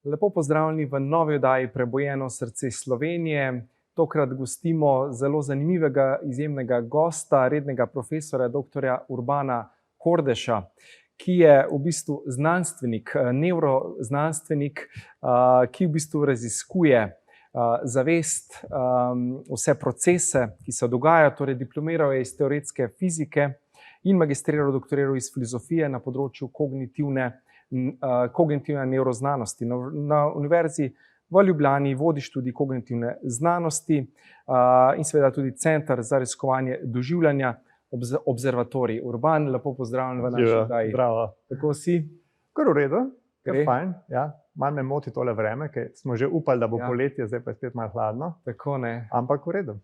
Lepo pozdravljeni v novi oddaji Prebojeno srce Slovenije. Tokrat gostimo zelo zanimivega, izjemnega gosta, rednega profesora, doktorja Urbana Kordeša, ki je v bistvu znanstvenik, nevroznanstvenik, ki v bistvu raziskuje zavest, vse procese, ki se dogajajo. Torej, diplomiral je iz teoretske fizike in magistriral, doktoriral iz filozofije na področju kognitivne nevroznanosti. Na Univerzi v Ljubljani vodi študij kognitivne znanosti in seveda tudi Center za raziskovanje doživljanja, Observatorij Urban. Lepo pozdravljen v naši oddaji. Zdravo. Kako si? Kar v redu, kar fajn. Ja. Malo me moti tole vreme, ker smo že upali, da bo poletje, zdaj pa je spet malo hladno. Tako ne. Ampak v redu.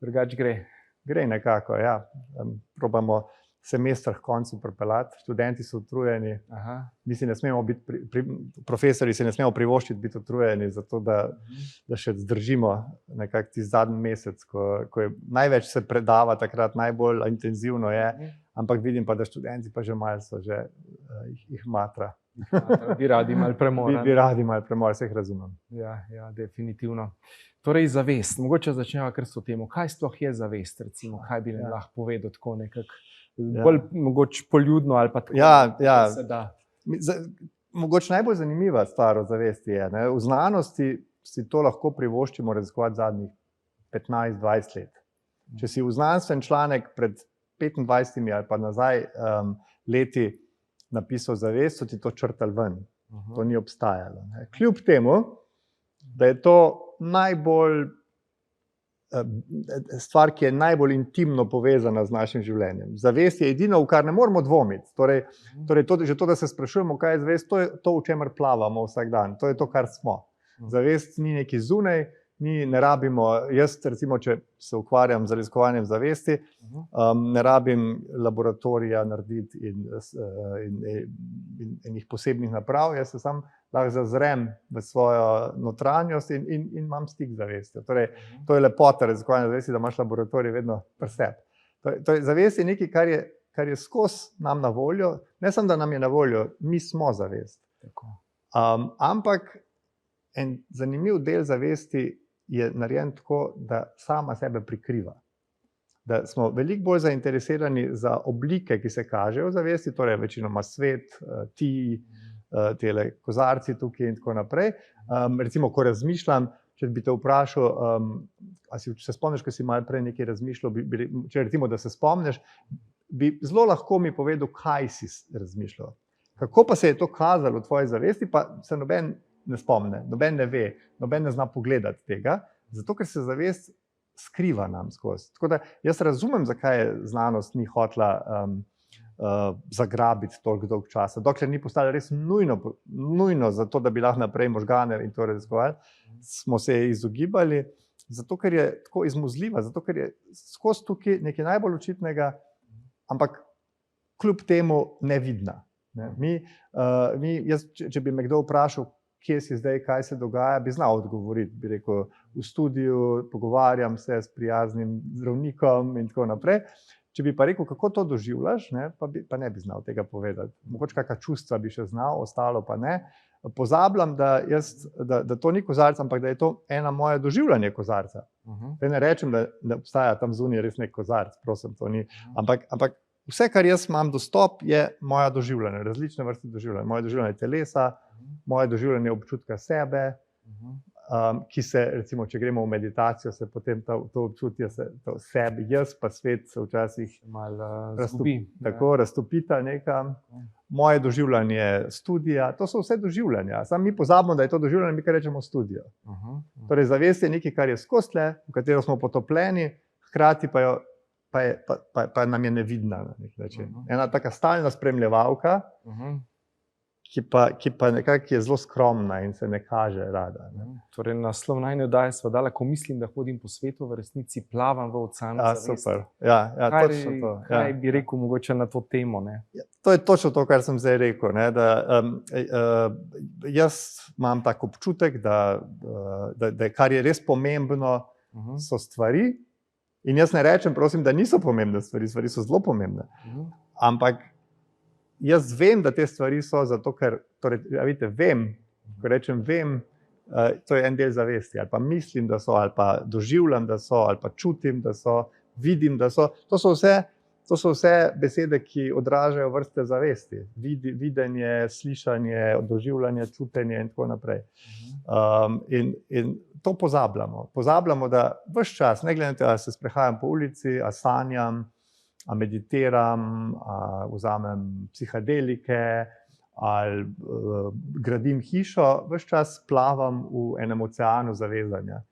Drugač gre. Gre nekako, ja. Probamo semester k koncu pripeljati, študenti so utrujeni. Mi si ne smemo biti, profesori si ne smemo privoščiti biti utrujeni, zato da še zdržimo nekako tisti zadnji mesec, ko je največ se predava, takrat najbolj intenzivno je, ampak vidim pa, da študenti pa že malo so, že jih matra. Bi radi malo premora. Bi radi malo premora, se jih razumem. Ja, definitivno. Torej, zavest. Mogoče začnemo kar s to temo. Kaj sploh je zavest, recimo? Kaj bi nam lahko povedal tako nekako? Bolj mogoče poljudno ali pa tako, da se da. Mogoče najbolj zanimiva stvar o zavesti je, ne? V znanosti si to lahko privoščimo raziskovati zadnjih 15-20 let. Če si v znanstven članek pred 25 ali pa nazaj leti napisal zavest, so ti to črtali ven. To ni obstajalo. Ne? Kljub temu, da je to najbolj stvar, ki je najbolj intimno povezana z našim življenjem. Zavest je edino, v kar ne moramo dvomiti. Torej že to, da se sprašujemo, kaj je zavest, to je to, v čemer plavamo vsak dan. To je to, kar smo. Zavest ni neki zunaj, ne rabimo, jaz recimo, če se ukvarjam z raziskovanjem zavesti, ne rabim laboratorija narediti in enih posebnih naprav, jaz se sam lahko zazrem v svojo notranjost in imam stik z zavestjo. Torej, to je lepota raziskovanja zavesti, da imaš laboratorij vedno pri sebi. Torej, zavest je nekaj, kar je skozi nam na voljo, ne samo, da nam je na voljo, mi smo zavest. Ampak en zanimiv del zavesti je narejen tako, da sama sebe prikriva. Da smo veliko bolj zainteresirani za oblike, ki se kažejo v zavesti, torej večinoma svet, ti, tele kozarci tukaj in tako naprej. Recimo, ko razmišljam, če bi te vprašal, a si se spomniš, ko si malo prej nekaj razmišljal, če recimo, da se spomniš, bi zelo lahko mi povedal, kaj si razmišljal. Kako pa se je to kazalo v tvoji zavesti, pa se noben ne spomne, noben ne ve, noben ne zna pogledati tega, zato ker se zavest skriva nam skozi. Tako da jaz razumem, zakaj znanost ni hotela zagrabiti toliko dolg časa, dokler ni postalo res nujno za to, da bi lahko naprej možgane in to raziskovali, smo se izogibali, zato ker je tako izmuzljiva, zato ker je skozi tukaj nekaj najbolj očitnega, ampak kljub temu nevidna. Če bi me kdo vprašal, kje si zdaj, kaj se dogaja, bi znal odgovoriti. Bi rekel, v studiu, pogovarjam se s prijaznim zdravnikom in tako naprej. Če bi pa rekel, kako to doživljaš, pa ne bi znal tega povedati. Mogoče kakšna čustva bi še znal, ostalo pa ne. Pozabljam, da to ni kozarc, ampak da je to ena moje doživljanje kozarca. Ne rečem, da obstaja tam zunaj res nek kozarc, prosim, to ni. Ampak vse, kar jaz imam dostop, je moja doživljanje, različne vrste doživljanja. Moje doživljanje telesa, moje doživljanje občutka sebe, ki se, recimo, če gremo v meditacijo, se potem to občutje sebi, jaz pa svet se včasih raztopita nekam. Moje doživljanje študija, to so vse doživljanja. Samo mi pozabimo, da je to doživljanje, mi kar rečemo študijo. Torej, zavest je nekaj, kar je skozi tle, v katero smo potopljeni, hkrati pa nam je nevidna na nek način. Ena taka stalna spremljevalka, ki pa nekako je zelo skromna in se ne kaže rada. Torej, naslov najine oddaje sva dala, ko mislim, da hodim po svetu, v resnici plavam v oceanu zavesti. Super. Ja, točno to. Kaj bi rekel mogoče na to temo? To je točno to, kar sem zdaj rekel. Da jaz imam tak občutek, da kar je res pomembno, so stvari. In jaz ne rečem, prosim, da niso pomembne stvari, stvari so zelo pomembne. Ampak jaz vem, da te stvari so zato, ker, torej, vidite, vem, Ko rečem vem, to je en del zavesti, ali pa mislim, da so, ali pa doživljam, da so, ali pa čutim, da so, vidim, da so. To so vse besede, ki odražajo vrste zavesti. Videnje, slišanje, doživljanje, čutenje in tako naprej. In to pozabljamo. Pozabljamo, da ves čas, ne glede na to, ali se sprehajam po ulici, ali sanjam, ali meditiram, ali vzamem psihadelike, ali gradim hišo, ves čas plavam v enem oceanu zavezanja.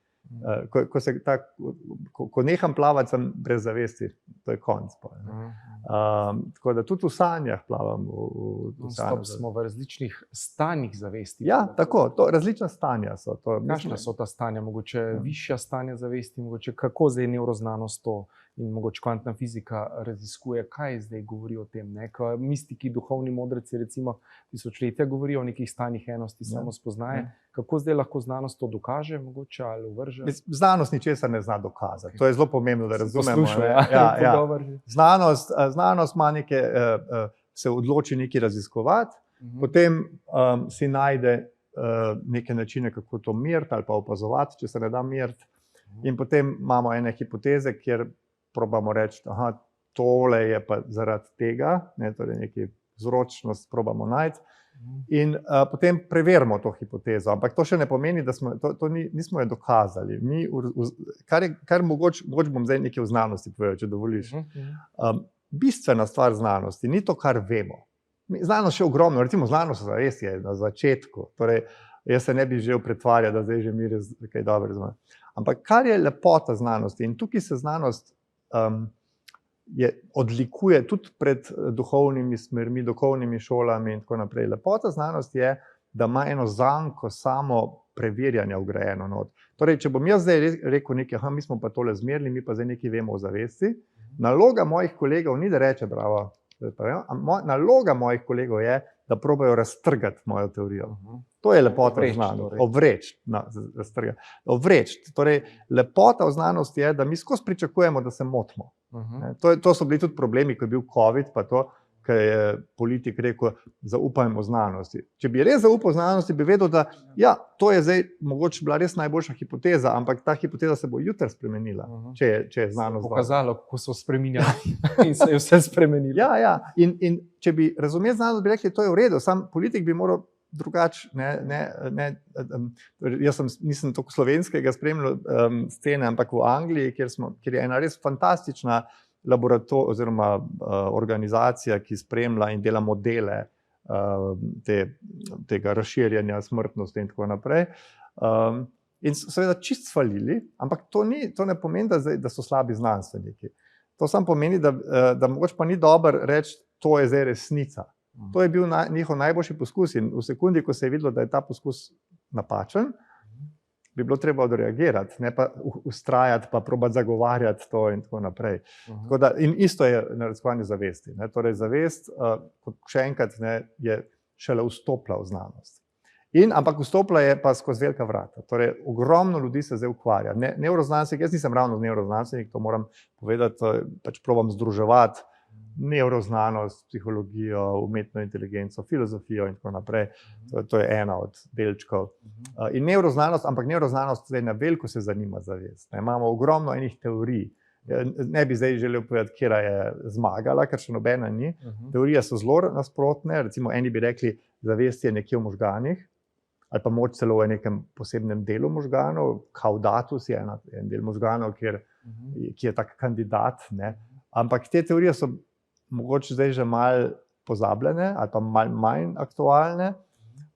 Ko neham plavati, sem brez zavesti, to je konc. Tako da tudi v sanjah plavam v oceanu. Smo v različnih stanjih zavesti. Ja, tako, različna stanja so. Kakšna so ta stanja? Mogoče višja stanja zavesti, mogoče kako zdaj nevroznanost to in mogoče kvantna fizika raziskuje, kaj zdaj govori o tem. Mistiki, duhovni modreci recimo tisočletja govorijo o nekih stanjih enosti, samospoznaje. Kako zdaj lahko znanost to dokaže, mogoče ali uvrže? Znanost ničesar ne zna dokazati. To je zelo pomembno, da razumemo. Znanost ima neke, se odloči nekaj raziskovati, potem si najde neke načine, kako to meriti ali pa opazovati, če se ne da meriti. In potem imamo ene hipoteze, kjer probamo reči, tole je pa zaradi tega, torej nekaj vzročnost probamo najti. In potem preverimo to hipotezo, ampak to še ne pomeni, da nismo jo dokazali. Kar mogoče bom zdaj nekaj v znanosti povedal, če dovoliš. Bistvena stvar znanosti ni to, kar vemo. Znanost še ogromno, recimo znanost res je na začetku, torej jaz se ne bi želel pretvarjati, da zdaj že mi res kaj dobro razumem. Ampak kar je lepota znanosti in tukaj se znanost odlikuje tudi pred duhovnimi smermi, duhovnimi šolami in tako naprej. Lepota znanosti je, da ima eno zanko samo preverjanja vgrajeno not. Torej, če bom jaz zdaj rekel nekaj, mi smo pa tole zmerili, mi pa zdaj nekaj vemo o zavesti, naloga mojih kolegov ni, da reče bravo, naloga mojih kolegov je, da probajo raztrgati mojo teorijo. To je lepota v znanosti. Ovreči. Torej, lepota v znanosti je, da mi skozi pričakujemo, da se motimo. To so bili tudi problemi, ko je bil COVID, pa to, ker je politik rekel, zaupajmo znanosti. Če bi res zaupal znanosti, bi vedel, da to je zdaj mogoče bila res najboljša hipoteza, ampak ta hipoteza se bo jutri spremenila, če je znanost. Pokazalo, kako so spreminjali in se je vse spremenilo. Ja. In če bi razumel znanost, bi rekli, to je v redu, sam politik bi moral drugače. Jaz nisem toliko slovenskega spremljal scene, ampak v Angliji, kjer je ena res fantastična oziroma organizacija, ki spremlja in dela modele tega razširjanja smrtnosti in tako naprej. In seveda čist svalili, ampak to ne pomeni, da so slabi znanstveniki. To samo pomeni, da mogoče pa ni dobro reči, to je zdaj resnica. To je bil njihov najboljši poskus in v sekundi, ko se je videlo, da je ta poskus napačen, bi bilo treba odreagirati, ne pa ustrajati, pa probati zagovarjati to in tako naprej. In isto je na raziskovanju zavesti. Torej, zavest, še enkrat, je šele vstopila v znanost. Ampak vstopila je pa skozi velika vrata. Torej, ogromno ljudi se zdaj ukvarja. Nevroznanstvenik, jaz nisem ravno nevroznanstvenik, to moram povedati, pač probam združevati nevroznanost, psihologijo, umetno inteligenco, filozofijo in tako naprej. To je ena od delčkov. In nevroznanost, ampak nevroznanost zdaj na veliko se zanima zavest. Imamo ogromno enih teorij. Ne bi zdaj želel povedati, katera je zmagala, ker še nobena ni. Teorije so zelo nasprotne. Recimo eni bi rekli, zavest je nekje v možganih, ali pa moč celo v nekem posebnem delu možganov. Caudatus je en del možganov, ki je tak kandidat. Ampak te teorije so mogoče zdaj že malo pozabljene ali pa malo manj aktualne.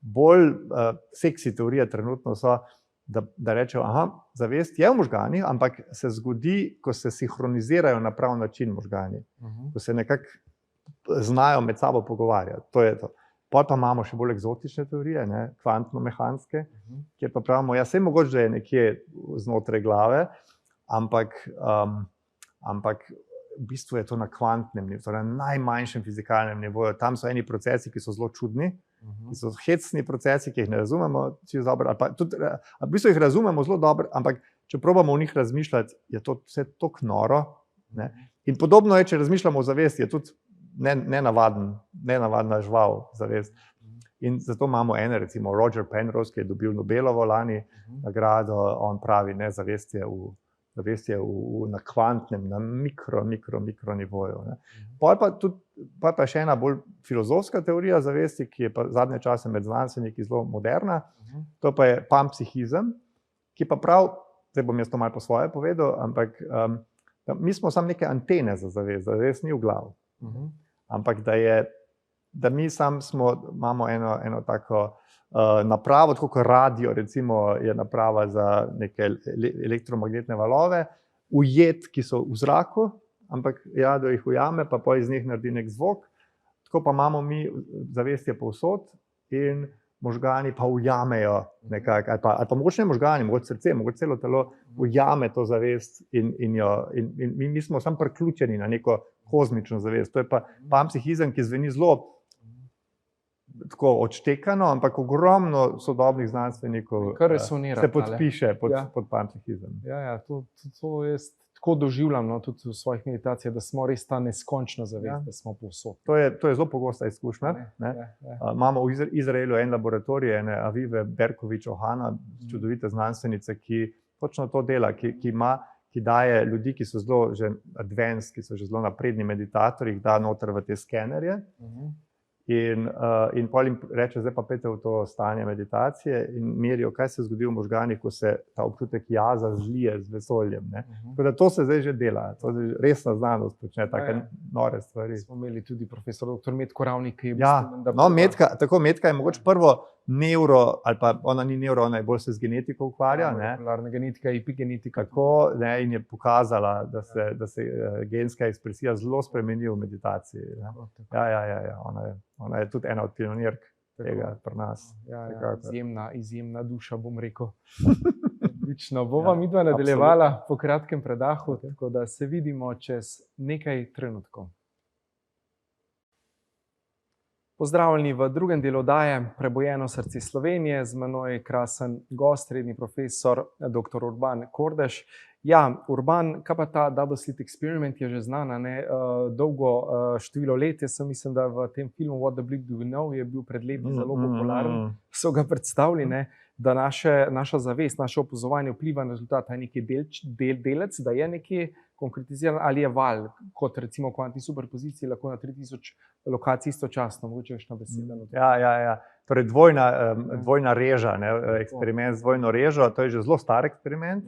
Bolj seksi teorije trenutno so, da rečejo, zavest je v možganih, ampak se zgodi, ko se sinhronizirajo na prav način možgani. Ko se nekako znajo med sabo pogovarjati. To je to. Potem pa imamo še bolj eksotične teorije, kvantno-mehanske, kjer pa pravimo, saj mogoče, da je nekje znotraj glave, ampak v bistvu je to na kvantnem nivoju, torej na najmanjšem fizikalnem nivoju. Tam so eni procesi, ki so zelo čudni, ki so hecni procesi, ki jih ne razumemo čisto dobro, ali pa tudi, v bistvu jih razumemo zelo dobro, ampak če probamo v njih razmišljati, je to vse tako noro. In podobno je, če razmišljamo o zavesti, je tudi nenavadna žival zavest. In zato imamo ene, recimo Roger Penrose, ki je dobil Nobelovo lani nagrado, on pravi, ne, zavest je na kvantnem, na mikro nivoju. Ne. Pol pa še ena bolj filozofska teorija zavesti, ki je pa zadnje čase med znanstveniki zelo moderna, to pa je panpsihizem, ki pa prav, zdaj bom jaz to malo po svoje povedal, ampak mi smo samo neke antene za zavest ni v glavu. Ampak da mi imamo eno tako napravo, tako kot radio, recimo je naprava za neke elektromagnetne valove, ujet, ki so v zraku, ampak radio jih ujame, pa iz njih naredi nek zvok. Tako pa imamo mi zavestje povsod in možgani pa ujamejo nekako, ali pa mogoče ne možgani, mogoče srce, mogoče celo telo ujame to zavest in mi smo samo priključeni na neko kozmično zavest. To je pa panpsihizem, ki zveni zelo tako odštekano, ampak ogromno sodobnih znanstvenikov se podpiše pod panpsihizem. Ja, to jaz tako doživljam, no, tudi v svojih meditacijah, da smo res ta neskončna zavest, da smo povsod. To je zelo pogosta izkušnja. Imamo v Izraelu en laboratorij, ene Avive Berković-Ohana, čudovite znanstvenice, ki točno to dela, ki daje ljudi, ki so zelo že advanced, ki so že zelo napredni meditatorji, jih da noter v te skenerje. In pol jim reče, zdaj pa pejte v to stanje meditacije in merijo, kaj se zgodi v možganih, ko se ta občutek jaza zlije z vesoljem. Tako da to se zdaj že dela, to je resna znanost, počne take nore stvari. Smo imeli tudi profesor dr. Metko Ravnik, ki je Metka je mogoče prvo ali pa ona ni neuro, ona je bolj se z genetiko ukvarja. Molekularna genetika, epigenetika. Tako, in je pokazala, da se genska ekspresija zelo spremeni v meditaciji. Ja. Ona je tudi ena od pionirk tega pri nas. Izjemna duša, bom rekel. Odlično. Bova midva nadaljevala po kratkem predahu, tako da se vidimo čez nekaj trenutkov. Pozdravljeni v drugem delu oddaje Prebujeno srce Slovenije. Z menoj je krasen gost, redni profesor dr. Urban Kordež. Ja, Urban, kaj pa ta double slit experiment je že znana, dolgo število let. Jaz mislim, da v tem filmu What the Bleep Do We Know je bil pred leti zelo popularen. So ga predstavili, da naša zavest, naše opazovanje vpliva na rezultat, da je neki delec, da je nekje konkretiziran ali je val, kot recimo v kvantni superpoziciji, lahko na 3000 lokacij istočasno, mogoče kakšna beseda. Ja. Torej dvojna reža, eksperiment z dvojno režo, to je že zelo star eksperiment.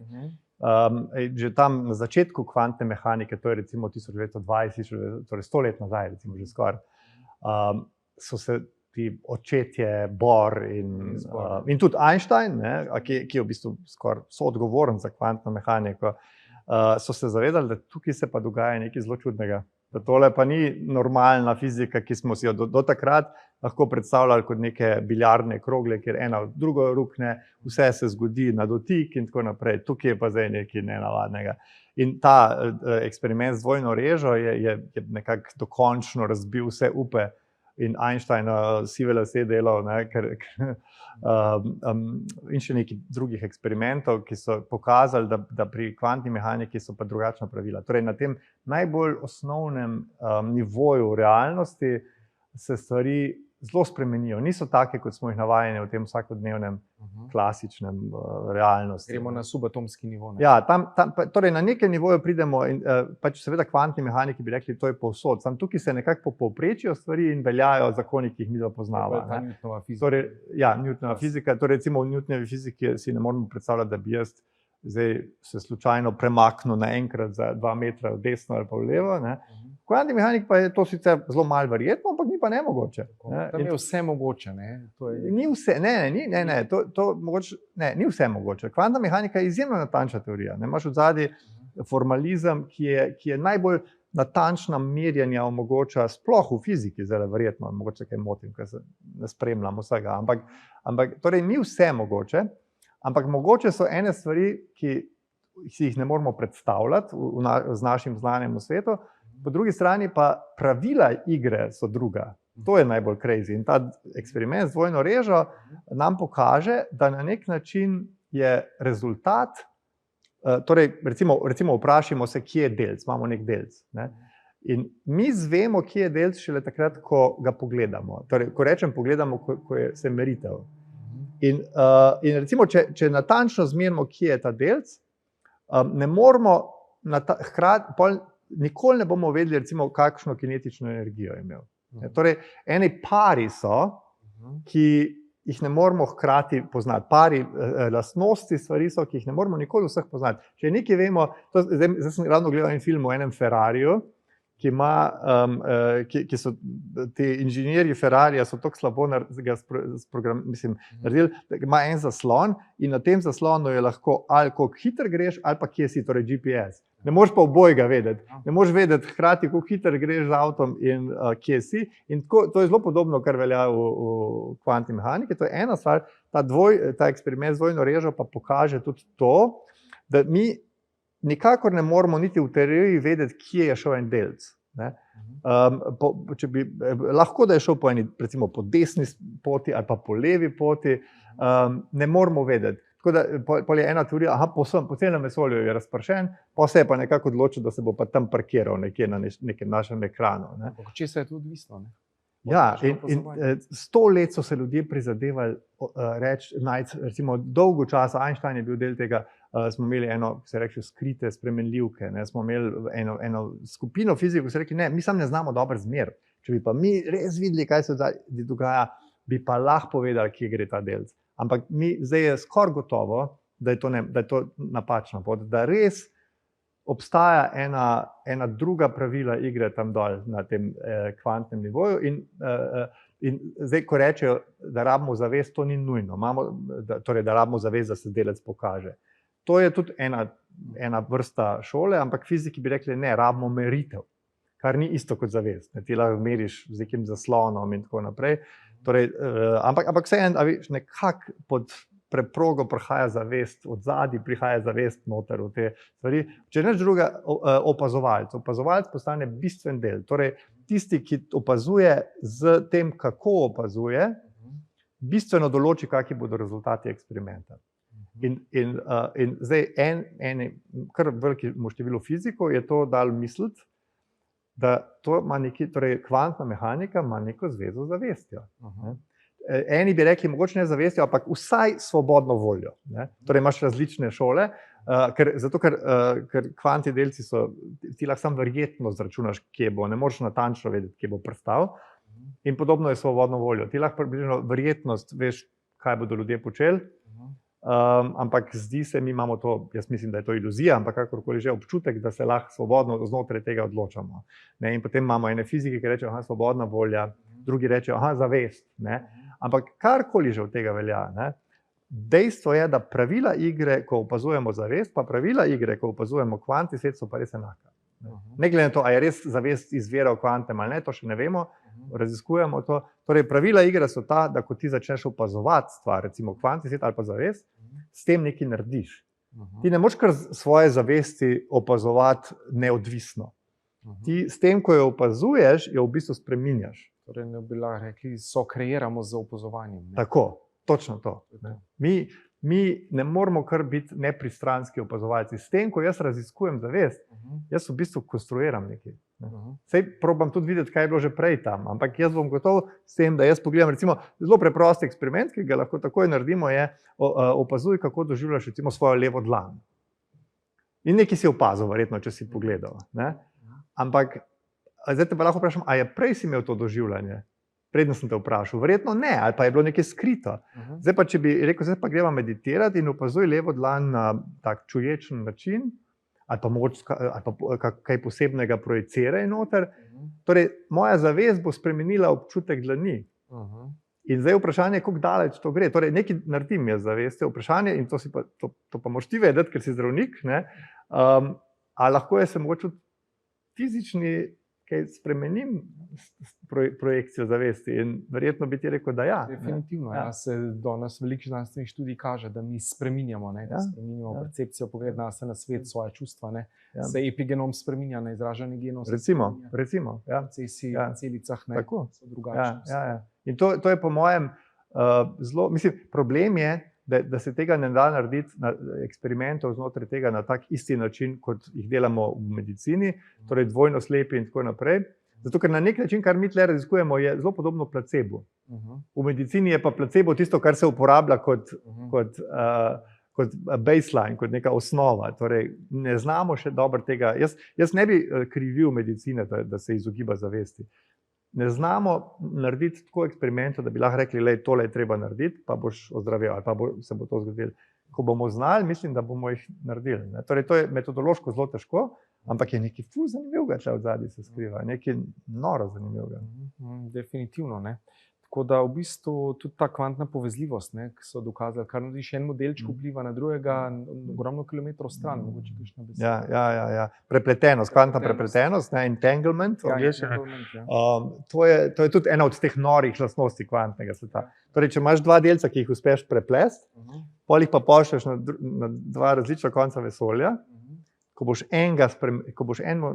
Že tam na začetku kvantne mehanike, to je recimo 1920, torej 100 let nazaj, recimo že skoraj, so se ti očetje Bohr in tudi Einstein, ki je v bistvu skoraj soodgovoren za kvantno mehaniko, so se zavedali, da tukaj se pa dogaja nekaj zelo čudnega. Da tole pa ni normalna fizika, ki smo si jo do takrat lahko predstavljali kot neke biljardne krogle, kjer ena v drugo rukne, vse se zgodi na dotik in tako naprej. Tukaj je pa zdaj nekaj nenavadnega. In ta eksperiment z dvojno režo je nekako dokončno razbil vse upe in Einstein sive lase delal, in še nekaj drugih eksperimentov, ki so pokazali, da pri kvantni mehaniki so pa drugačna pravila. Torej, na tem najbolj osnovnem nivoju realnosti se stvari zelo spremenijo. Niso take, kot smo jih navajeni v tem vsakodnevnem klasičnem realnosti. Gremo na subatomski nivo. Ja, torej na nekem nivoju pridemo in pač seveda kvantni mehaniki bi rekli, to je povsod. Sam tukaj se nekako poprečijo stvari in veljajo zakoni, ki jih mi poznava. To je Newtonova fizika. Torej, ja, Newtonova fizika. Torej, recimo v Newtonovi fiziki si ne moremo predstavljati, da bi jaz zdaj se slučajno premaknil naenkrat za 2 metra v desno ali pa v levo. Kvantni mehanik pa je to sicer zelo malo verjetno, ampak ni pa nemogoče. Tam je vse mogoče. Ni vse, ni vse mogoče. Kvantna mehanika je izjemno natančna teorija. Imaš od zadaj formalizem, ki je najbolj natančna merjanja omogoča sploh v fiziki, zdaj verjetno, mogoče kaj motim, ker se ne spremljam vsega, ampak torej ni vse mogoče, ampak mogoče so ene stvari, ki si jih ne moremo predstavljati z našim znanjem v svetu, po drugi strani pa pravila igre so druga. To je najbolj crazy. In ta eksperiment z dvojno režo nam pokaže, da na nek način je rezultat, torej recimo vprašimo se, kje je delc, imamo nek delc. In mi zvemo, kje je delc šele takrat, ko ga pogledamo. Torej, ko rečem pogledamo, ko je se meritev. In recimo, če natančno zmerimo, kje je ta delc, ne moramo nikoli ne bomo vedeli, recimo, kakšno kinetično energijo je imel. Torej, eni pari so, ki jih ne moramo hkrati poznati. Pari lastnosti stvari so, ki jih ne moramo nikoli vseh poznati. Če nekaj vemo, zdaj sem ravno gledal en film o enem Ferrariju, ki so ti inženirji Ferrarija so tako slabo naredili, da ima en zaslon in na tem zaslonu je lahko ali koliko hiter greš, ali pa kje si, torej GPS. Ne moreš pa obojega vedeti. Ne moreš vedeti hkrati, koliko hiter greš z avtom in kje si. In to je zelo podobno, kar velja v kvantni mehaniki. To je ena stvar, ta eksperiment z dvojno režo pa pokaže tudi to, da mi nikakor ne moramo niti v teoriji vedeti, kje je šel en delc. Lahko da je šel recimo po desni poti ali pa po levi poti, ne moramo vedeti. Tako da pol je ena teorija, po celem vesolju je razpršen, pa se je pa nekako odločil, da se bo pa tam parkiral nekje na nekem našem ekranu. Če se je to odvisno, ne? Ja, in 100 let so se ljudje prizadevali najti, recimo dolgo časa, Einstein je bil del tega, smo imeli eno, se reče, skrite spremenljivke, smo imeli eno skupino fizikov, ki so rekli, ne, mi sam ne znamo dobro zmeriti. Če bi pa mi res videli, kaj se dogaja, bi pa lahko povedali, kje gre ta delc. Ampak zdaj je skoraj gotovo, da je to napačna pot, da res obstaja ena druga pravila igre tam dol na tem kvantnem nivoju in zdaj, ko rečejo, da rabimo zavest, to ni nujno. Torej, da rabimo zavest, da se delec pokaže. To je tudi ena vrsta šole, ampak fiziki bi rekli, ne, rabimo meritev, kar ni isto kot zavest. Ti lahko meriš z nekim zaslonom in tako naprej. Torej, ampak vseeno, nekako pod preprogo prihaja zavest, od zadaj prihaja zavest noter v te stvari. Če nič druga, opazovalec. Opazovalec postane bistven del. Torej, tisti, ki opazuje z tem, kako opazuje, bistveno določi, kakšni bodo rezultati eksperimenta. In zdaj kar velikemu številu fizikov je to dalo misliti, da to ima torej kvantna mehanika ima neko zvezo z zavestjo. Eni bi rekli, mogoče ne zavestjo, ampak vsaj svobodno voljo. Torej imaš različne šole, zato ker kvantni delci so, ti lahko samo verjetno zračunaš, kje bo, ne moreš natančno vedeti, kje bo pristal. In podobno je svobodno voljo. Ti lahko približno verjetnost veš, kaj bodo ljudje počeli, ampak zdi se, mi imamo to, jaz mislim, da je to iluzija, ampak kakorkoli že občutek, da se lahko svobodno znotraj tega odločamo. In potem imamo ene fizike, ki rečejo, svobodna volja, drugi rečejo, zavest. Ampak karkoli že od tega velja, dejstvo je, da pravila igre, ko opazujemo zavest, pa pravila igre, ko opazujemo kvantni svet, so pa res enaka. Ne glede na to, ali je res zavest izvira v kvantem ali ne, to še ne vemo, raziskujemo to. Torej, pravila igre so ta, da ko ti začneš opazovati stvar, recimo kvantni svet ali pa zavest, s tem nekaj narediš. Ti ne moreš kar svoje zavesti opazovati neodvisno. Ti s tem, ko jo opazuješ, jo v bistvu spreminjaš. Torej, ne bi lahko rekli, kreiramo z opazovanjem. Tako, točno to. Mi ne moramo kar biti nepristranski opazovalci. S tem, ko jaz raziskujem zavest, jaz v bistvu konstruiram nekaj. Sej probam tudi videti, kaj je bilo že prej tam, ampak jaz bom gotov s tem, da jaz pogledam, recimo, zelo preprost eksperiment, ki ga lahko takoj naredimo, je opazuj, kako doživljaš recimo svojo levo dlan. In nekaj si opazil, verjetno, če si pogledal. Ampak zdaj te pa lahko vprašam, a je prej si imel to doživljanje? Predno sem te vprašal. Verjetno ne, ali pa je bilo nekaj skrito. Zdaj pa, če bi rekel, zdaj pa greva meditirati in opazuj levo dlan na tak čuječen način, ali pa kaj posebnega projiciraj noter. Torej, moja zavest bo spremenila občutek dlani. In zdaj vprašanje je, koliko daleč to gre. Torej, nekaj naredim jaz zavestjo, vprašanje, in to pa moraš ti vedeti, ker si zdravnik, ali lahko je se mogoče fizični kaj spremenim projekcijo zavesti in verjetno bi ti rekel, da ja. Definitivno, se do nas veliko znanstvenih študij kaže, da mi spreminjamo, da spreminjamo percepcijo, pogled na svet, svoje čustva, se epigenom spreminja, na izražanje genov. Recimo, procesi v celicah so drugačni. In to je po mojem zelo, mislim, problem je, da se tega ne da narediti na eksperimentov znotraj tega na tak isti način, kot jih delamo v medicini, torej dvojno slepi in tako naprej. Zato, ker na nek način, kar mi tle raziskujemo, je zelo podobno placebo. V medicini je pa placebo tisto, kar se uporablja kot baseline, kot neka osnova. Torej, ne znamo še dobro tega. Jaz ne bi krivil medicine, da se izogiba zavesti. Ne znamo narediti tako eksperimentov, da bi lahko rekli, da tole je treba narediti, pa boš ozdravel, ali pa se bo to zgodilo. Ko bomo znali, mislim, da bomo jih naredili. Ne? Torej, to je metodološko zelo težko, ampak je nekaj ful zanimivega, če od zadaj se skriva, nekaj noro zanimivega. Definitivno, ne. Tako da v bistvu tudi ta kvantna povezljivost, ne, ki so dokazali, kar narediš en modelček vpliva na drugega, ogromno kilometrov stran, mogoče kakšna beseda. Ja. Prepletenost, kvantna prepletenost, ne, entanglement. To je tudi ena od teh norih lastnosti kvantnega sveta. Torej, če imaš dva delca, ki jih uspeš preplesti, pol jih pa pošlješ na dva različna konca vesolja, ko boš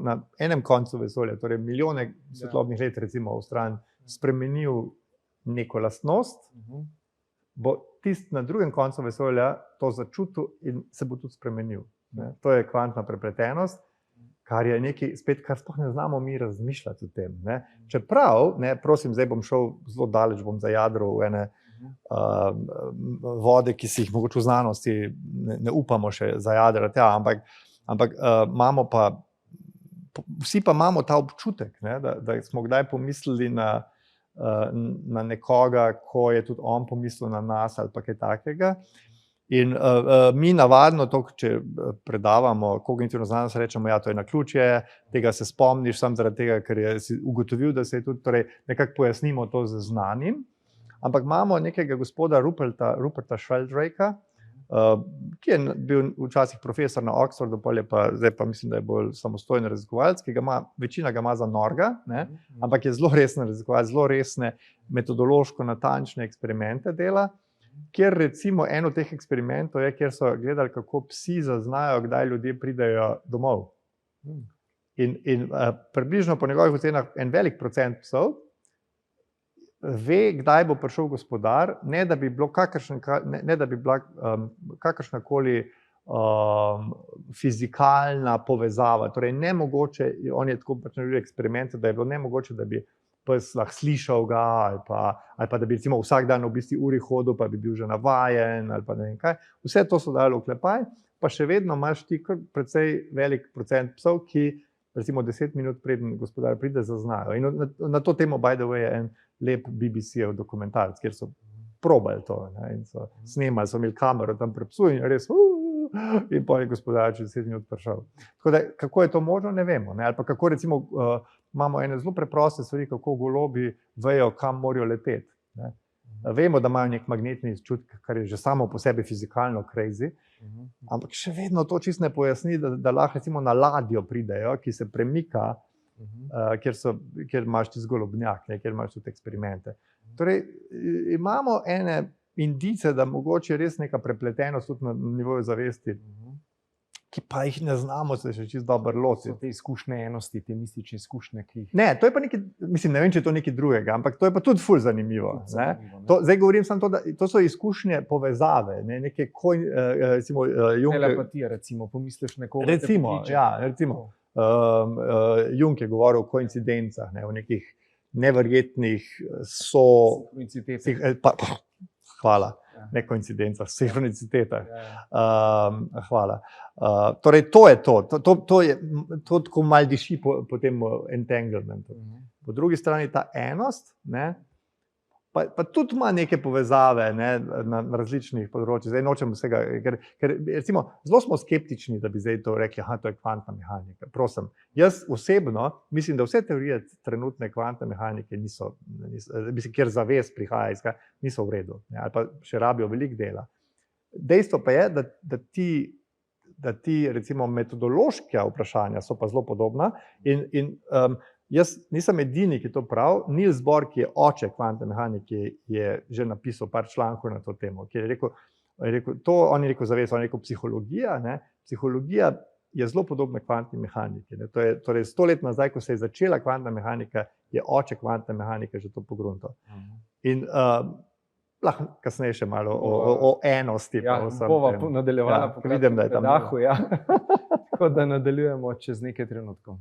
na enem koncu vesolja, torej milijone svetlobnih let recimo v stran, spremenil neko lastnost, bo tisti na drugem koncu vesolja to začutil in se bo tudi spremenil. Ne? To je kvantna prepletenost, kar je nekaj, spet, kar sploh ne znamo mi razmišljati o tem. Ne? Čeprav, prosim, zdaj bom šel zelo daleč, bom zajadral v ene vode, ki si jih mogoče v znanosti ne upamo še zajadrati, ampak imamo pa, vsi pa imamo ta občutek, ne? Da smo kdaj pomislili na nekoga, ko je tudi on pomislil na nas ali pa kaj takega. In mi navadno to, če predavamo kognitivno znanost, rečemo, ja, to je naključje, tega se spomniš samo zaradi tega, ker si ugotovil, da se je tudi, torej nekako pojasnimo to z znanjem. Ampak imamo nekega gospoda Ruperta Sheldrake'a, ki je bil včasih profesor na Oxfordu, zdaj pa mislim, da je bolj samostojen raziskovalec, večina ga ima za norga, ne? Ampak je zelo resen raziskovalec, zelo resne metodološko natančne eksperimente dela, kjer recimo en od teh eksperimentov je, kjer so gledali, kako psi zaznajo, kdaj ljudje pridejo domov. In približno po njegovih ocenah en velik procent psov ve, kdaj bo prišel gospodar, ne da bi bila kakršnakoli fizikalna povezava. Torej, nemogoče, on je tako naredil eksperimente, da je bilo nemogoče, da bi pes lahko slišal ga, ali pa da bi recimo vsak dan v isti uri hodil, pa bi bil že navajen, ali pa ne vem kaj. Vse to so dali v oklepaj, pa še vedno imaš ti precej velik procent psov, ki recimo 10 minut preden gospodar pride, zaznajo. In na to temo, by the way, je en lep BBC-jev dokumentarc, kjer so probali to, ne? In so snemali, so imeli kamero tam pri psu in res in potem je gospodar čez 10 minut prišel. Tako da, kako je to možno, ne vemo. Ne? Ali pa kako recimo imamo ene zelo preproste stvari, kako golobi vejo, kam morajo leteti. Ne? Vemo, da imajo nek magnetni izčutek, kar je že samo po sebi fizikalno crazy, ampak še vedno to čisto ne pojasni, da lahko recimo na ladjo pridejo, ki se premika, kjer imaš ti golobnjak, kjer imaš tudi eksperimente. Torej, imamo ene indice, da mogoče res neka prepletenost tudi na nivoju zavesti, ki pa jih ne znamo se še čisto dobro lotiti. So te izkušnje enosti, te mistične izkušnje, ki jih... Ne, to je pa nekaj, mislim, ne vem, če je to nekaj drugega, ampak to je pa tudi ful zanimivo. Zdaj govorim samo to, da to so izkušnje povezave, ne, neke recimo telepatija, recimo, pomisliš nekoga, recimo. Jung je govoril o koincidencah, ne, o nekih neverjetnih hvala, ne koincidencah, sinhronicitetah. Hvala. Torej, to je to je tako malo diši po tem entanglementu. Po drugi strani ta enost, ne, pa tudi ima neke povezave, ne, na različnih področjih. Zdaj nočem vsega, ker recimo zelo smo skeptični, da bi zdaj to rekli, to je kvantna mehanika. Prosim, jaz osebno mislim, da vse teorije trenutne kvantne mehanike niso, kjer zavest prihaja, niso v redu, ne, ali pa še rabijo veliko dela. Dejstvo pa je, da ti recimo metodološka vprašanja so pa zelo podobna in jaz nisem edini, ki to pravi. Niels Bohr, ki je oče kvantne mehanike, je že napisal par člankov na to temo, kjer je rekel, on je rekel zavest, on je rekel psihologija, ne? Psihologija je zelo podobna kvantni mehaniki. Ne? To je torej 100 let nazaj, ko se je začela kvantna mehanika, je oče kvantne mehanike že to pogruntal. In lahko kasneje še malo o enosti. Ja, bova nadaljevala po kratkem predahu. Ja. Tako da nadaljujemo čez nekaj trenutkov.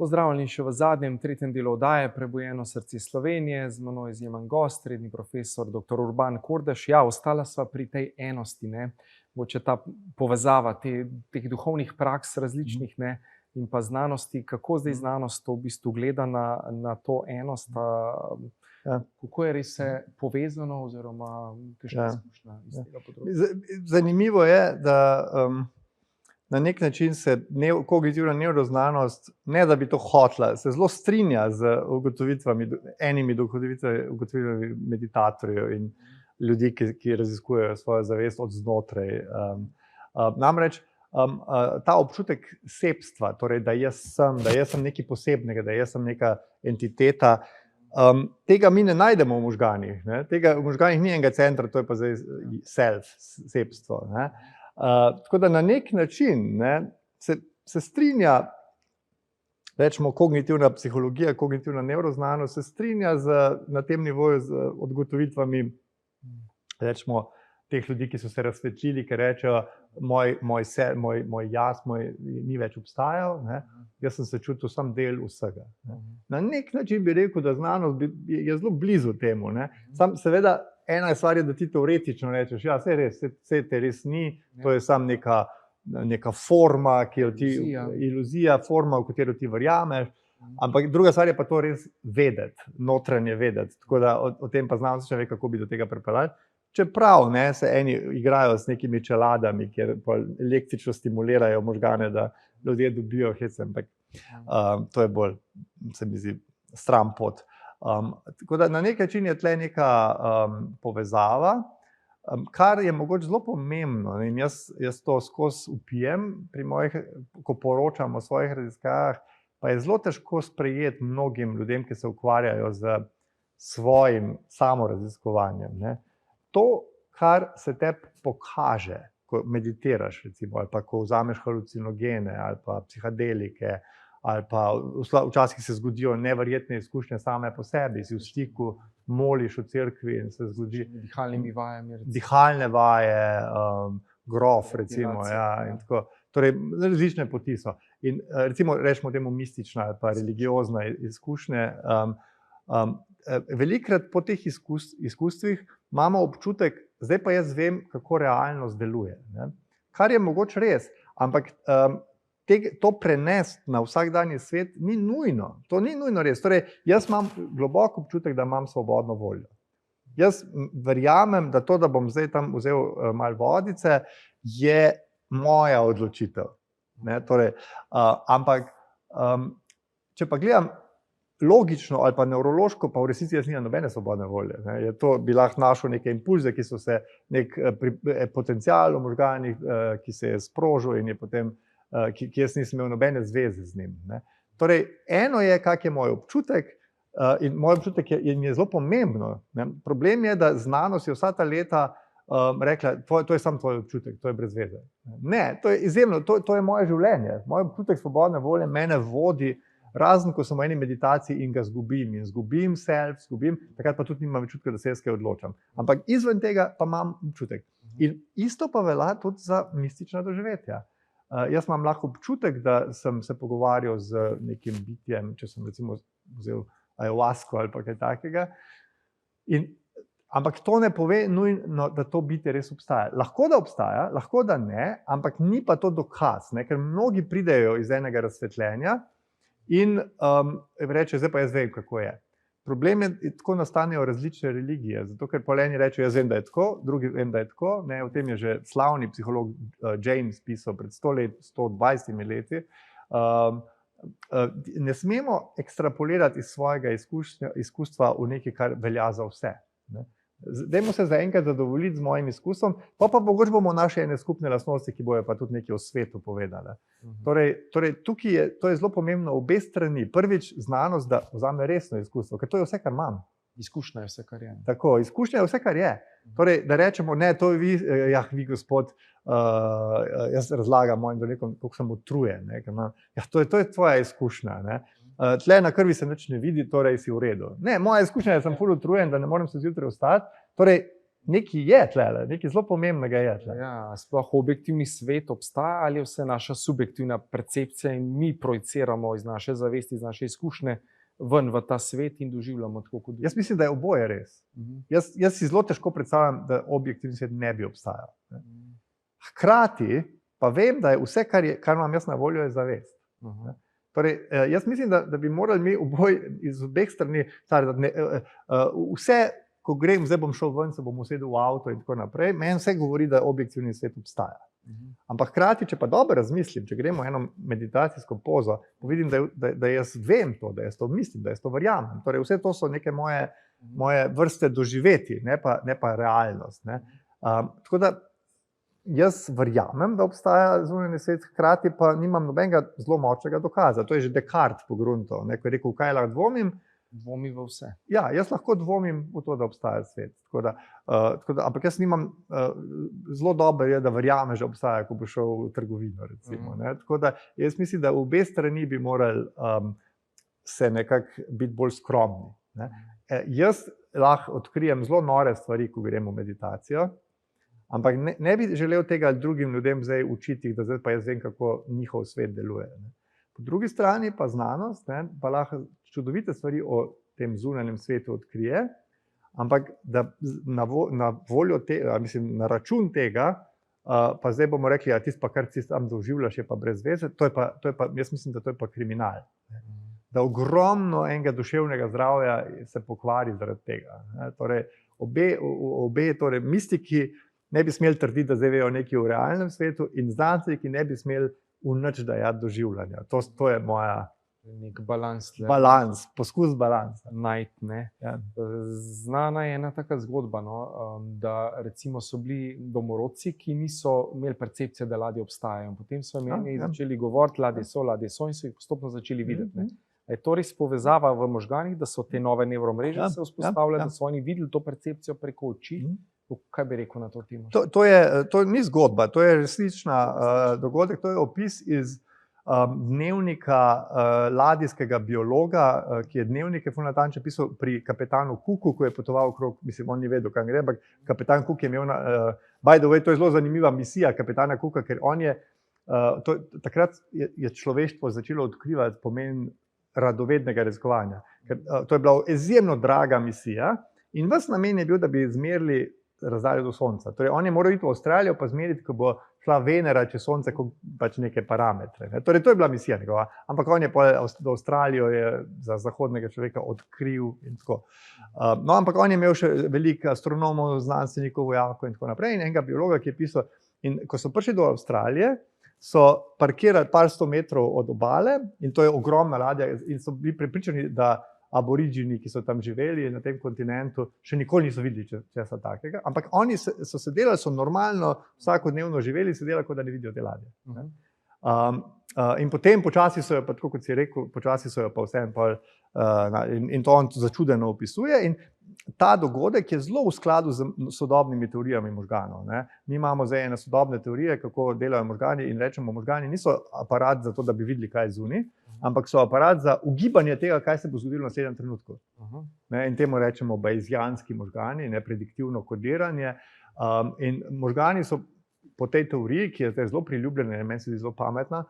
Pozdravljeni še v zadnjem, tretjem delu oddaje Prebujeno srce Slovenije. Z menoj izjemen gost, redni profesor dr. Urban Kordež. Ja, ostala sva pri tej enosti, ne. Mogoče ta povezava teh duhovnih praks različnih, ne, in pa znanosti. Kako zdaj znanost to v bistvu gleda na to enost? Kako je res povezano oziroma kakšna izkušnja iz tega področja? Zanimivo je, da na nek način se kognitivna nevroznanost, ne da bi to hotela, se zelo strinja z ugotovitvami, enimi ugotovitvami meditatorjev in ljudi, ki raziskujejo svojo zavest od znotraj. Namreč ta občutek sebstva, torej da jaz sem nekaj posebnega, da jaz sem neka entiteta, tega mi ne najdemo v možganih. Tega v možganih ni enega centra, to je pa zdaj self, sebstvo. Tako da na nek način se strinja, rečemo kognitivna psihologija, kognitivna nevroznanost, se strinja na tem nivoju z odgotovitvami, rečemo, teh ljudi, ki so se razsvetlili, ki rečejo, moj jaz ni več obstajal, jaz sem se čutil sam del vsega. Na nek način bi rekel, da znanost je zelo blizu temu. Sam seveda, ena stvar je, da ti teoretično rečeš, ja, saj res, saj te res ni, to je samo neka forma, ki jo ti, iluzija, forma, v katero ti verjameš, ampak druga stvar je pa to res vedeti, notranje vedeti, tako da o tem pa znanost še ve, kako bi do tega pripeljali. Čeprav se eni igrajo s nekimi čeladami, kjer električno stimulirajo možgane, da ljudje dobijo hece, ampak to je bolj, se mi zdi, stran pot. Tako da na nek način je tle neka povezava, kar je mogoče zelo pomembno, in jaz to skozi vpijem, ko poročam o svojih raziskavah, pa je zelo težko sprejeti mnogim ljudem, ki se ukvarjajo z svojim samoraziskovanjem. To, kar se te pokaže, ko meditiraš, recimo, ali pa ko vzameš halucinogene, ali pa psihadelike, ali pa včasih se zgodijo neverjetne izkušnje same po sebi, si v stiku, moliš v cerkvi in se zgodi. Dihalnimi vajami. Dihalne vaje, grof, recimo, in tako. Torej, različne poti so. In recimo, rečemo temu mistična ali pa religiozna izkušnje. Velikrat po teh izkustvih imamo občutek, zdaj pa jaz vem, kako realnost deluje. Kar je mogoče res, ampak to prenesti na vsakdanji svet ni nujno. To ni nujno res. Torej, jaz imam globok občutek, da imam svobodno voljo. Jaz verjamem, da to, da bom zdaj tam vzel malo vodice, je moja odločitev. Torej, ampak, če pa gledam logično ali pa nevrološko, pa v resnici jaz nimam nobene svobodne volje. To bi lahko našel neke impulze, ki so se nek potencial v možganih, ki se je sprožil in je potem, ki jaz nisem imel nobene zveze z njim. Torej, eno je, kak je moj občutek, in moj občutek je zelo pomembno. Problem je, da znanost je vsa ta leta rekla, to je samo tvoj občutek, to je brez veze. Ne, to je izjemno, to je moje življenje. Moj občutek svobodne volje mene vodi, razen, ko sem v eni meditaciji in ga izgubim self, takrat pa tudi nimam občutka, da se jaz kaj odločam. Ampak izven tega pa imam občutek. In isto pa velja tudi za mistična doživetja. Jaz imam lahko občutek, da sem se pogovarjal z nekim bitjem, če sem recimo vzel ayahuasco ali pa kaj takega. Ampak to ne pove nujno, da to bitje res obstaja. Lahko da obstaja, lahko da ne, ampak ni pa to dokaz, ker mnogi pridejo iz enega razsvetljenja in reče, zdaj pa jaz vem, kako je. Problem je, tako nastanejo različne religije, zato ker eni rečejo, jaz vem, da je tako, drugi vem, da je tako. O tem je že slavni psiholog James pisal pred 120 leti. Ne smemo ekstrapolirati iz svojega izkustva v nekaj, kar velja za vse. Dajmo se zaenkrat zadovoljiti z mojim izkustvom, pa mogoče bomo našli ene skupne lastnosti, ki bojo pa tudi nekaj o svetu povedali. Torej, tukaj to je zelo pomembno obe strani. Prvič, znanost, da vzame resno izkustvo, ker to je vse, kar imam. Izkušnja je vse, kar je. Tako, izkušnja je vse, kar je. Torej, da rečemo, ne, to je vi, gospod, jaz razlagam mojim bolnikom, koliko sem utrujen. To je tvoja izkušnja. tle na krvi se nič ne vidi, torej si v redu. Ne, moja izkušnja je, da sem ful utrujen, da ne morem se zjutraj vstati. Torej, nekaj je tle, nekaj zelo pomembnega je tle. Ja, sploh objektivni svet obstaja ali je vse naša subjektivna percepcija in mi projiciramo iz naše zavesti, iz naše izkušnje ven v ta svet in doživljamo tako kot drugi. Jaz mislim, da je oboje res. Jaz si zelo težko predstavljam, da objektivni svet ne bi obstajal. Hkrati pa vem, da je vse, kar imam jaz na voljo, je zavest. Torej, jaz mislim, da bi morali mi iz obeh strani, vse, ko grem, zdaj bom šel ven, se bom usedel v avto in tako naprej, meni vse govori, da objektivni svet obstaja. Ampak hkrati, če pa dobro razmislim, če gremo eno meditacijsko pozo, vidim, da jaz vem to, da jaz to mislim, da jaz to verjamem. Torej, vse to so neke moje vrste doživeti, ne pa realnost. Ne. Tako da jaz verjamem, da obstaja zunanji svet, hkrati pa nimam nobenega zelo močnega dokaza. To je že Descartes pogruntal, ko je rekel, kaj lahko dvomim. Dvomi v vse. Ja, jaz lahko dvomim v to, da obstaja svet. Ampak jaz nimam, zelo dobro je, da verjameš, da obstaja, ko bo šel v trgovino, recimo. Tako da jaz mislim, da v obe strani bi morali se nekako biti bolj skromni. Jaz lahko odkrijem zelo nore stvari, ko grem v meditacijo, ampak ne bi želel tega drugim ljudem zdaj učiti, da zdaj pa jaz vem, kako njihov svet deluje. Po drugi strani pa znanost, pa lahko čudovite stvari o tem zunanjem svetu odkrije, ampak da na račun tega, pa zdaj bomo rekli, tisto pa kar si tam doživljaš, je pa brez veze, jaz mislim, da to je pa kriminal. Da ogromno enega duševnega zdravja se pokvari zaradi tega. Torej, obe mistiki ne bi smeli trditi, da zdaj vejo nekaj v realnem svetu in znanstveniki ne bi smeli v nič dajati doživljanja. To je moja nek balans. Poskus balansa. Najti, ne. Ja. Znana je ena taka zgodba, da recimo so bili domorodci, ki niso imeli percepcije, da ladje obstajajo. Potem so imeli začeli govoriti, ladje so in so jih postopno začeli videti. Je to res povezava v možganih, da so te nove nevromreže se vzpostavljale, da so oni videli to percepcijo preko oči? Kaj bi rekel na to temo? To ni zgodba, to je resnična dogodek, to je opis iz dnevnika ladijskega biologa, ki je dnevnike ful natančno pisal pri kapetanu Cooku, ko je potoval okrog, mislim, on ni vedel, kam gre, ampak kapetan Cook je imel, by the way, to je zelo zanimiva misija kapetana Cooka, ker on je, takrat je človeštvo začelo odkrivati pomen radovednega raziskovanja. To je bila izjemno draga misija in ves namen je bil, da bi izmerili razdaljo do Sonca. Torej, on je moral iti v Avstralijo pa zmeriti, ko bo šla Venera čez Sonce, pač neke parametre. Torej, to je bila misija njegova. Ampak on je do Avstralijo za zahodnega človeka odkril in tako. No, ampak on je imel še veliko astronomov, znanstvenikov, vojakov in tako naprej in enega biologa, ki je pisal. In ko so prišli do Avstralije, so parkirali par 100 metrov od obale in to je ogromna ladja in so bili prepričani, da aboriđini, ki so tam živeli na tem kontinentu, še nikoli niso videli česa takega. Ampak oni so se delali, so normalno vsakodnevno živeli, se delali, kot da ne vidijo te ladje. In potem počasi so jo, pa tako kot si rekel, počasi so jo pa vseeno in to on začudeno opisuje. In ta dogodek je zelo v skladu z sodobnimi teorijami možganov. Mi imamo zdaj ene sodobne teorije, kako delajo možgani in rečemo, možgani niso aparat za to, da bi videli, kaj je zunaj, ampak so aparat za ugibanje tega, kaj se bo zgodilo v naslednjem trenutku. In temu rečemo bayesianski možgani, prediktivno kodiranje. In možgani so po tej teoriji, ki je zdaj zelo priljubljena in meni se zdi zelo pametna,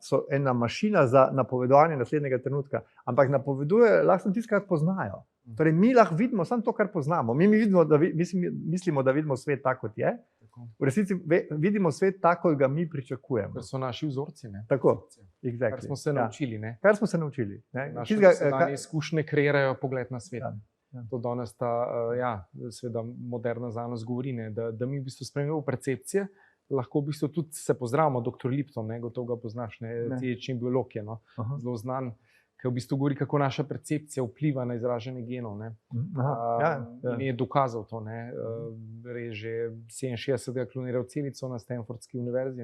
so ena mašina za napovedovanje naslednjega trenutka. Ampak napoveduje lahko samo tisto, kar poznajo. Torej, mi lahko vidimo samo to, kar poznamo. Mi mislimo, da vidimo svet tako, kot je. V resnici vidimo svet tako, kot ga mi pričakujemo. To so naši vzorci. Tako, exactly. Kar smo se naučili. Kar smo se naučili. Naše dosedanje izkušnje kreirajo pogled na svet. To danes ta seveda moderna znanost govori, da mi v bistvu spremenimo percepcije, lahko v bistvu tudi se pozdravimo, dr. Lipton, gotovo ga poznaš, etični biolog je zelo znan, ki v bistvu govori, kako naša percepcija vpliva na izražanje genov. In je dokazal to. Res že 67. kloniral celico na Stanfordski univerzi,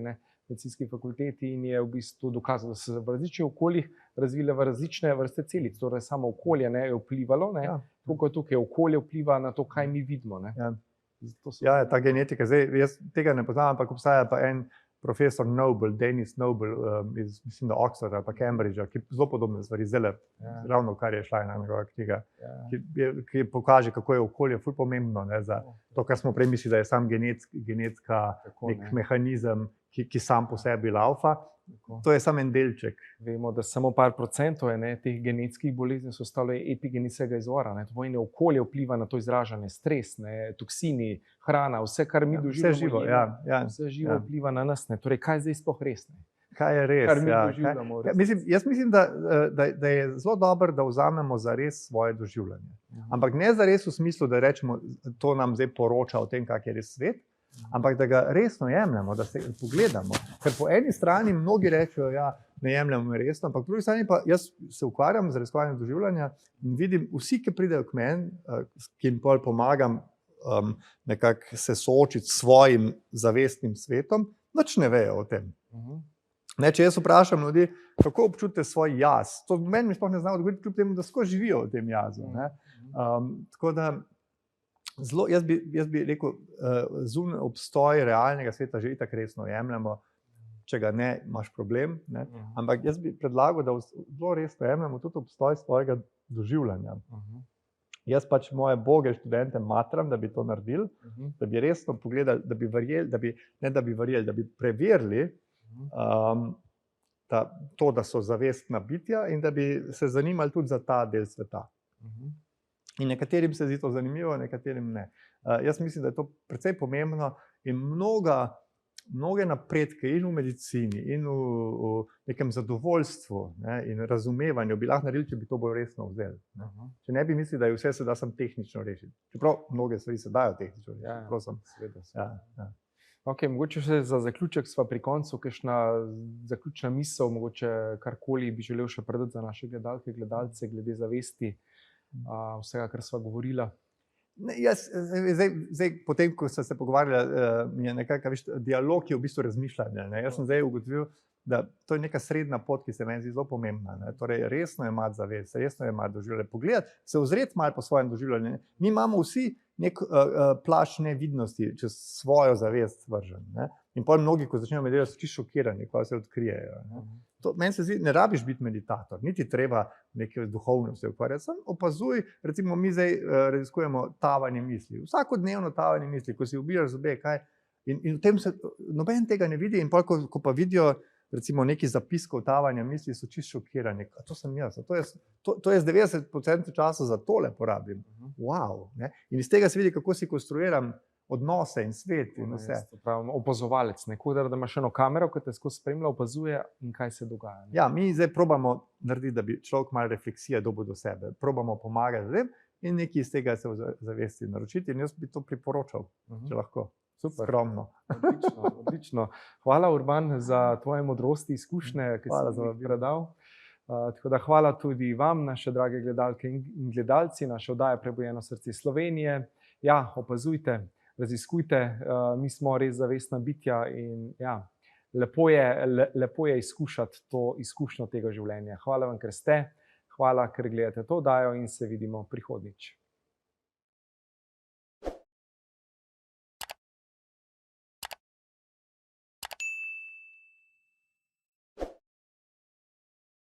medicinski fakulteti in je v bistvu dokazal, da se v različnih okoljih razvile v različne vrste celic. Torej, samo okolje je vplivalo, tako tukaj okolje vpliva na to, kaj mi vidimo. Ta genetika, zdaj jaz tega ne poznam, ampak obstaja pa en profesor Noble, Denis Noble iz, mislim, da Oxforda ali pa Cambridgea, ki zelo podobne stvari, ravno kar je šla ena njegova knjiga, ki pokaže, kako je okolje ful pomembno, ne, za to, kar smo prej mislili, da je sam genetska nek mehanizem, ki sam po sebi laufa. To je samo en delček. Vemo, da samo par procentov teh genetskih bolezni so ostale epigenetskega izvora. To pomeni, okolje vpliva na to izražanje, stres, toksini, hrana, vse, kar mi doživljamo. Vse živo, vse živo vpliva na nas. Torej, kaj zdaj sploh res? Kaj je res? Kar mi doživljamo. Jaz mislim, da je zelo dobro, da vzamemo za res svoje doživljanje. Ampak ne za res v smislu, da rečemo, to nam zdaj poroča o tem, kak je res svet, ampak da ga resno jemljemo, da se pogledamo. Ker po eni strani mnogi rečejo, ja, ne jemljamo resno, ampak po drugi strani pa jaz se ukvarjam z raziskovanjem doživljanja in vidim, vsi, ki pridejo k meni, ki jim pol pomagam nekako se soočiti s svojim zavestnim svetom, nič ne vejo o tem. Če jaz vprašam ljudi, kako občutite svoj jaz, to meni mi sploh ne zna odgovoriti, kljub temu, da skozi živijo v tem jazu. Tako da jaz bi rekel, zunaj obstoj realnega sveta že itak resno jemljemo, če ga ne, imaš problem. Ampak jaz bi predlagal, da zelo resno jemljemo tudi obstoj svojega doživljanja. Jaz pač moje boge študente matram, da bi to naredili, da bi resno pogledali, da bi verjeli, da bi preverili to, da so zavestna bitja in da bi se zanimali tudi za ta del sveta. In nekaterim se zdi to zanimivo, nekaterim ne. Jaz mislim, da je to precej pomembno in mnoge napredke in v medicini in v nekem zadovoljstvu in razumevanju bi lahko naredili, če bi to bolj resno vzeli. Če ne bi mislili, da je vse se da samo tehnično rešiti. Čeprav mnoge stvari se dajo tehnično rešiti. Okay, mogoče še za zaključek sva pri koncu, kakšna zaključna misel, mogoče karkoli bi želel še predati za naše gledalke, gledalce, glede zavesti, vsega, kar sva govorila. Zdaj, potem, ko sem se pogovarjala, mi je nekako, dialog je v bistvu razmišljanje. Jaz sem zdaj ugotovil, da to je neka srednja pot, ki se meni zdi zelo pomembna. Torej, resno je imati zavest, resno je imati doživljanje. Pogledati, se ozreti malo po svojem doživljanju. Mi imamo vsi nek plašč nevidnosti čez svojo zavest vržen. In potem mnogi, ko začnejo delati, so čisto šokirani, ko se odkrijejo. Meni se zdi, ne rabiš biti meditator, niti treba neke duhovnosti ukvarjati. Samo opazuj, recimo mi zdaj raziskujemo tavanje misli. Vsakodnevno tavanje misli, ko si ubijaš zobe, kaj. In v tem se noben tega ne vidi in potem, ko pa vidijo recimo neki zapiskov tavanja misli, so čisto šokirani. To sem jaz. To jaz 90% časa za tole porabim. Wow. In iz tega se vidi, kako si konstruiram odnose in svet in vse. Opazovalec, nekoder, da imaš eno kamero, ki te skozi spremlja, opazuje in kaj se dogaja. Ja, mi zdaj probamo narediti, da bi človek malo refleksije dobil do sebe. Probamo pomagati ljudem in nekaj iz tega se zavesti naročiti in jaz bi to priporočal, če lahko. Super. Skromno. Odlično. Hvala, Urban, za tvoje modrosti, izkušnje, ki si jih predal. Tako da hvala tudi vam, naše drage gledalke in gledalci, naša oddaja Prebujeno srce Slovenije. Ja, opazujte, raziskujte, mi smo res zavestna bitja in ja, lepo je izkušati to izkušnjo tega življenja. Hvala vam, ker ste, hvala, ker gledate to oddajo in se vidimo prihodnjič.